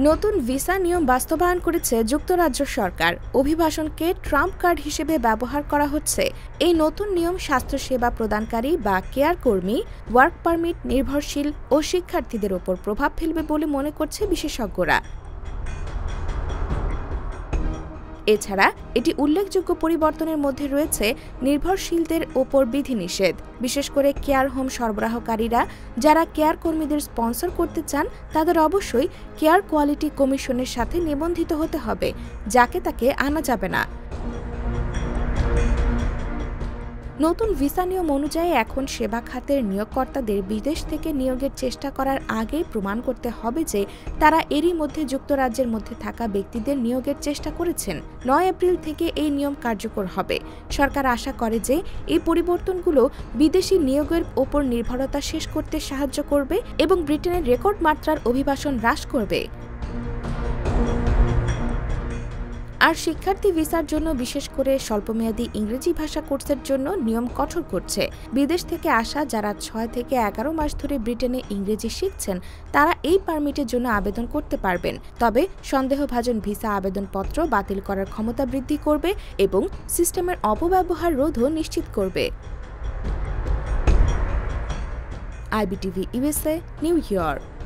নতুন ভিসা নিয়ম বাস্তবায়ন করেছে যুক্তরাজ্য সরকার। অভিবাসনকে ট্রাম্প কার্ড হিসেবে ব্যবহার করা হচ্ছে। এই নতুন নিয়ম স্বাস্থ্যসেবা প্রদানকারী বা কেয়ার কর্মী, ওয়ার্ক পারমিট নির্ভরশীল ও শিক্ষার্থীদের ওপর প্রভাব ফেলবে বলে মনে করছে বিশেষজ্ঞরা। এছাড়া এটি উল্লেখযোগ্য পরিবর্তনের মধ্যে রয়েছে নির্ভরশীলদের ওপর বিধিনিষেধ, বিশেষ করে কেয়ার হোম সরবরাহকারীরা যারা কেয়ার কর্মীদের স্পন্সর করতে চান তাদের অবশ্যই কেয়ার কোয়ালিটি কমিশনের সাথে নিবন্ধিত হতে হবে, যাকে তাকে আনা যাবে না। নতুন ভিসা নিয়ম অনুযায়ী এখন সেবা খাতের নিয়োগকর্তাদের বিদেশ থেকে নিয়োগের চেষ্টা করার আগেই প্রমাণ করতে হবে যে তারা এরই মধ্যে যুক্তরাজ্যের মধ্যে থাকা ব্যক্তিদের নিয়োগের চেষ্টা করেছেন। ৯ এপ্রিল থেকে এই নিয়ম কার্যকর হবে। সরকার আশা করে যে এই পরিবর্তনগুলো বিদেশি নিয়োগের ওপর নির্ভরতা শেষ করতে সাহায্য করবে এবং ব্রিটেনের রেকর্ড মাত্রার অভিবাসন হ্রাস করবে। আর শিক্ষার্থী ভিসার জন্য বিশেষ করে স্বল্পমেয়াদী ইংরেজি ভাষা কোর্সের জন্য নিয়ম কঠোর করছে। বিদেশ থেকে আসা যারা ৬ থেকে ১১ মাস ধরে ব্রিটেনে ইংরেজি শিখছেন তারা এই পারমিটের জন্য আবেদন করতে পারবেন, তবে সন্দেহভাজন ভিসা আবেদনপত্র বাতিল করার ক্ষমতা বৃদ্ধি করবে এবং সিস্টেমের অপব্যবহার রোধও নিশ্চিত করবে। IBTV USA, new York.